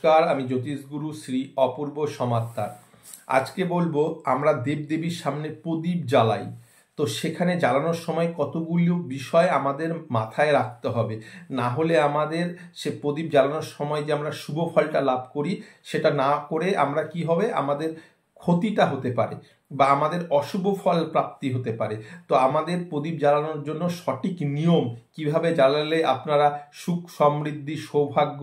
নমস্কার, আমি জ্যোতিষগুরু শ্রী অপূর্ব সমাত্তার। আজকে বলবো আমরা দেবদেবীর সামনে প্রদীপ জ্বালাই, তো সেখানে জ্বালানোর সময় কতগুলো বিষয় আমাদের মাথায় রাখতে হবে, না হলে আমাদের সে প্রদীপ জ্বালানোর সময় যে আমরা শুভ ফলটা লাভ করি সেটা না করে আমরা কি হবে, আমাদের ক্ষতিটা হতে পারে বা আমাদের অশুভ ফল প্রাপ্তি হতে পারে। তো আমাদের প্রদীপ জ্বালানোর জন্য সঠিক নিয়ম, কিভাবে জ্বালালে আপনারা সুখ সমৃদ্ধি সৌভাগ্য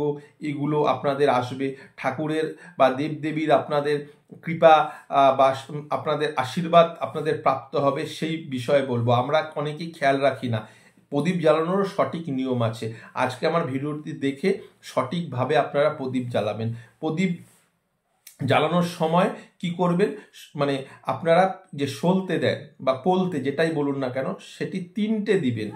এগুলো আপনাদের আসবে, ঠাকুরের বা দেবদেবীর আপনাদের কৃপা বা আপনাদের আশীর্বাদ আপনাদের প্রাপ্ত হবে, সেই বিষয়ে বলবো। আমরা অনেকেই খেয়াল রাখি না, প্রদীপ জ্বালানোরও সঠিক নিয়ম আছে। আজকে আমার ভিডিওটি দেখে সঠিকভাবে আপনারা প্রদীপ জ্বালাবেন। প্রদীপ জ্বালানোর সময় কি করবেন, মানে আপনারা যে সলতে দেন বা পোলতে যেটাই বলুন না কেন, সেটি 3টে দিবেন,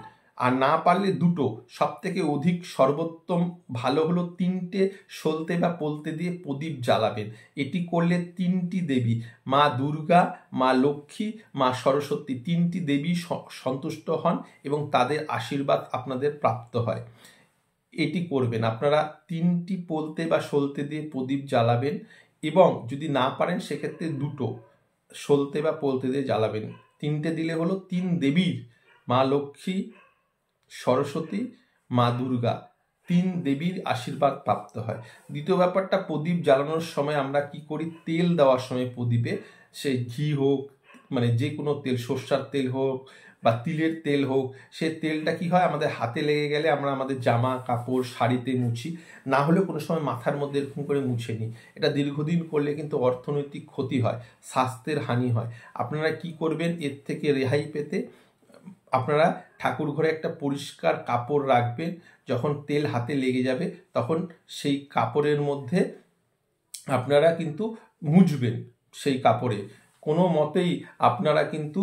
আর না পারলে 2টো। সব থেকে অধিক সর্বোত্তম ভালো হলো 3টে সলতে বা পোলতে দিয়ে প্রদীপ জ্বালাবেন। এটি করলে 3টি দেবী, মা দুর্গা, মা লক্ষ্মী, মা সরস্বতী, 3টি দেবী সন্তুষ্ট হন এবং তাদের আশীর্বাদ আপনাদের প্রাপ্ত হয়। এটি করবেন, আপনারা 3টি পোলতে বা সলতে দিয়ে প্রদীপ জ্বালাবেন এবং যদি না পারেন সেক্ষেত্রে 2টো সলতে বা পোলতে দিয়ে জ্বালাবেন। 3টে দিলে হলো 3 দেবীর, মা লক্ষ্মী, সরস্বতী, মা দুর্গা, 3 দেবীর আশীর্বাদ প্রাপ্ত হয়। দ্বিতীয় ব্যাপারটা, প্রদীপ জ্বালানোর সময় আমরা কি করি, তেল দেওয়ার সময় প্রদীপে, সে ঘি হোক, মানে যে কোনো তেল, সর্ষার তেল হোক বা তিলের তেল হোক, সে তেলটা কি হয়, আমাদের হাতে লেগে গেলে আমরা আমাদের জামা কাপড় শাড়িতে মুছি, না হলে কোনো সময় মাথার মধ্যে এরকম করে মুছে নিই। এটা দীর্ঘদিন করলে কিন্তু অর্থনৈতিক ক্ষতি হয়, স্বাস্থ্যের হানি হয়। আপনারা কি করবেন, এর থেকে রেহাই পেতে আপনারা ঠাকুর ঘরে একটা পরিষ্কার কাপড় রাখবেন। যখন তেল হাতে লেগে যাবে তখন সেই কাপড়ের মধ্যে আপনারা কিন্তু মুছবেন। সেই কাপড়ে কোনো মতেই আপনারা কিন্তু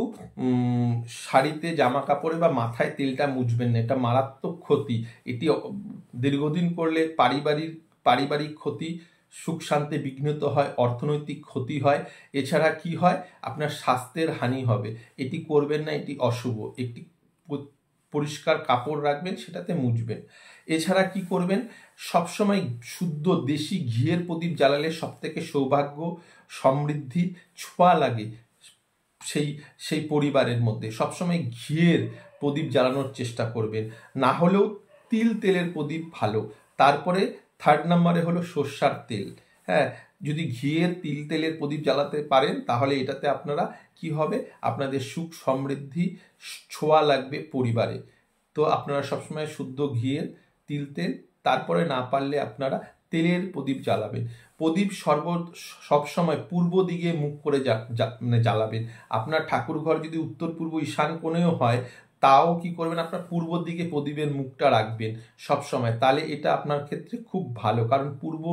শাড়িতে, জামা কাপড়ে বা মাথায় তেলটা মুছবেন না, এটা মারাত্মক ক্ষতি। এটি দীর্ঘদিন করলে পারিবারিক ক্ষতি, সুখ শান্তি বিঘ্নিত হয়, অর্থনৈতিক ক্ষতি হয়, এছাড়া কি হয়, আপনার স্বাস্থ্যের হানি হবে। এটি করবেন না, এটি অশুভ। একটি পরিষ্কার কাপড় রাখবেন, সেটাতে মুছবেন। এছাড়া কি করবেন, সবসময় শুদ্ধ দেশি ঘিয়ের প্রদীপ জ্বালালে সব থেকে সৌভাগ্য সমৃদ্ধি ছোঁয়া লাগে সেই পরিবারের মধ্যে। সবসময় ঘিয়ের প্রদীপ জ্বালানোর চেষ্টা করবেন, না হলেও তেলের প্রদীপ ভালো। তারপরে 3rd নম্বরে হলো সর্ষার তেল। হ্যাঁ, যদি ঘিয়ের তেলের প্রদীপ জ্বালাতে পারেন তাহলে এটাতে আপনারা কি হবে, আপনাদের সুখ সমৃদ্ধি ছোঁয়া লাগবে পরিবারে। তো আপনারা সবসময় শুদ্ধ ঘিয়ের তেল, তারপরে না পারলে আপনারা তেলের প্রদীপ জ্বালাবেন। প্রদীপ সবসময় পূর্ব দিকে মুখ করে মানে জ্বালাবেন। আপনার ঠাকুর ঘর যদি উত্তর পূর্ব ঈশান কোণেও হয়, তাও কি করবেন, আপনার পূর্ব দিকে প্রদীপের মুখটা রাখবেন সবসময়। তাহলে এটা আপনার ক্ষেত্রে খুব ভালো, কারণ পূর্ব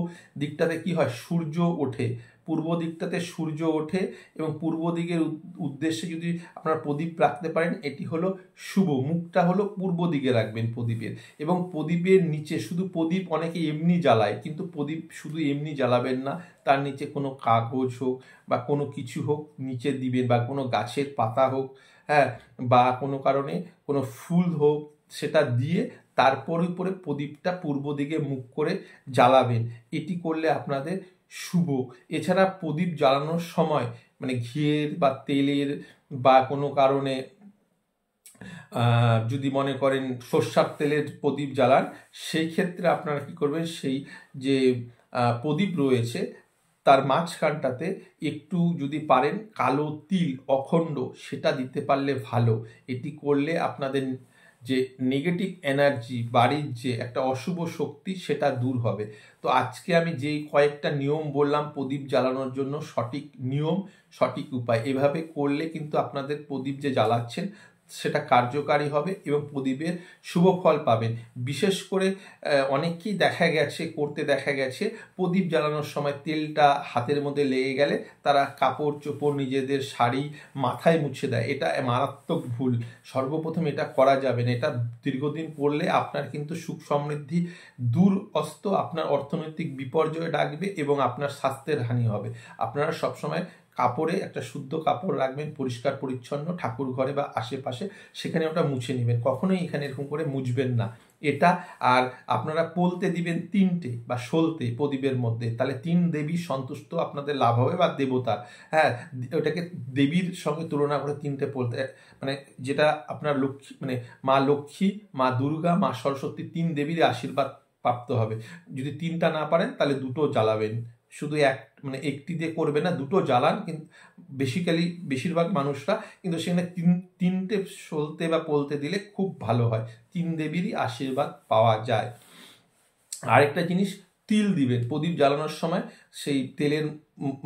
দিকটাতে কি হয়, সূর্য ওঠে, পূর্ব দিকটাতে সূর্য ওঠে এবং পূর্ব দিকের উদ্দেশ্যে যদি আপনারা প্রদীপ রাখতে পারেন, এটি হলো শুভ। মুখটা হলো পূর্ব দিকে রাখবেন প্রদীপের, এবং প্রদীপের নিচে শুধু প্রদীপ অনেকে এমনি জ্বালায়, কিন্তু প্রদীপ শুধু এমনি জ্বালাবেন না, তার নিচে কোনো কাগজ হোক বা কোনো কিছু হোক নিচে দিবেন, বা কোনো গাছের পাতা হোক, হ্যাঁ, বা কোনো কারণে কোনো ফুল হোক, সেটা দিয়ে তারপর উপরে প্রদীপটা পূর্ব দিকে মুখ করে জ্বালাবেন। এটি করলে আপনাদের শুভ। এছাড়া প্রদীপ জ্বালানোর সময়, মানে ঘিয়ের বা তেলের বা কোনো কারণে যদি মনে করেন সর্ষার তেলের প্রদীপ জ্বালান, সেই ক্ষেত্রে আপনারা কি করবেন, সেই যে প্রদীপ রয়েছে তার মাঝখানটাতে একটু যদি পারেন কালো তিল অখণ্ড, সেটা দিতে পারলে ভালো। এটি করলে আপনাদের যে নেগেটিভ এনার্জি, বাড়ির যে একটা অশুভ শক্তি, সেটা দূর হবে। তো আজকে আমি যেই কয়েকটা নিয়ম বললাম প্রদীপ জ্বালানোর জন্য, সঠিক নিয়ম সঠিক উপায়, এভাবে করলে কিন্তু আপনাদের প্রদীপ যে জ্বালাচ্ছেন সেটা কার্যকারী হবে এবং প্রদীপের শুভ ফল পাবেন। বিশেষ করে অনেককেই দেখা গেছে প্রদীপ জ্বালানোর সময় তেলটা হাতের মধ্যে লেগে গেলে তারা কাপড় চোপড়, নিজেদের শাড়ি মাথায় মুছে দেয়। এটা মারাত্মক ভুল। সর্বপ্রথম এটা করা যাবে না। এটা দীর্ঘদিন করলে আপনার কিন্তু সুখ সমৃদ্ধি দূর অস্ত, আপনার অর্থনৈতিক বিপর্যয় ডাকবে এবং আপনার স্বাস্থ্যের হানি হবে। আপনারা সবসময় কাপড়ে একটা শুদ্ধ কাপড় রাখবেন, পরিষ্কার পরিচ্ছন্ন, ঠাকুর ঘরে বা আশেপাশে, সেখানে ওটা মুছে নেবেন। কখনোই এখানে এরকম করে মুছবেন না এটা। আর আপনারা পলতে দিবেন 3টে বা সলতে প্রদীপের মধ্যে, তাহলে 3 দেবীর সন্তুষ্ট আপনাদের লাভ হবে বা দেবতার। হ্যাঁ, ওটাকে দেবীর সঙ্গে তুলনা করে 3টে পলতে, মানে যেটা আপনার লক্ষ্মী, মানে মা লক্ষ্মী, মা দুর্গা, মা সরস্বতী 3 দেবীর আশীর্বাদ প্রাপ্ত হবে। যদি 3টা না পারেন তাহলে 2টো জ্বালাবেন, শুধু মানে একটি দিয়ে করবে না, 2টো জ্বালান। কিন্তু বেশিরভাগ মানুষরা কিন্তু সেখানে 3টে সলতে বা পলতে দিলে খুব ভালো হয়, 3 দেবীরই আশীর্বাদ পাওয়া যায়। আরেকটা জিনিস, তিল দিবেন প্রদীপ জ্বালানোর সময়। সেই তেলের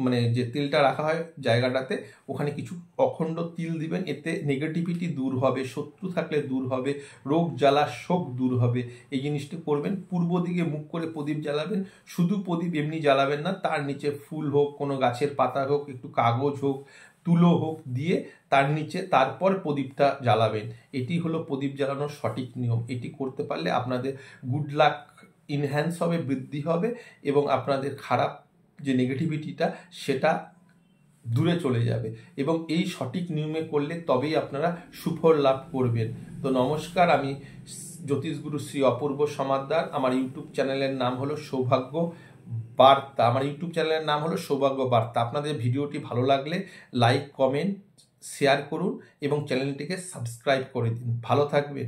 মানে যে তেলটা রাখা হয় জায়গাটাতে, ওখানে কিছু অখণ্ড তিল দিবেন। এতে নেগেটিভিটি দূর হবে, শত্রু থাকলে দূর হবে, রোগ জ্বালা শোক দূর হবে। এই জিনিসটি করবেন। পূর্ব দিকে মুখ করে প্রদীপ জ্বালাবেন। শুধু প্রদীপ এমনি জ্বালাবেন না, তার নিচে ফুল হোক, কোনো গাছের পাতা হোক, একটু কাগজ হোক, তুলো হোক দিয়ে তার নিচে তারপর প্রদীপটা জ্বালাবেন। এটি হলো প্রদীপ জ্বালানোর সঠিক নিয়ম। এটি করতে পারলে আপনাদের গুড লাক ইনহ্যান্স হবে, বৃদ্ধি হবে, এবং আপনাদের খারাপ যে নেগেটিভিটিটা সেটা দূরে চলে যাবে। এবং এই সঠিক নিয়মে করলে তবেই আপনারা সুফল লাভ করবেন। তো নমস্কার, আমি জ্যোতিষগুরু শ্রী অপূর্ব সমাদ্দার। আমার ইউটিউব চ্যানেলের নাম হলো সৌভাগ্য বার্তা। আপনাদের ভিডিওটি ভালো লাগলে লাইক, কমেন্ট, শেয়ার করুন এবং চ্যানেলটিকে সাবস্ক্রাইব করে দিন। ভালো থাকবেন।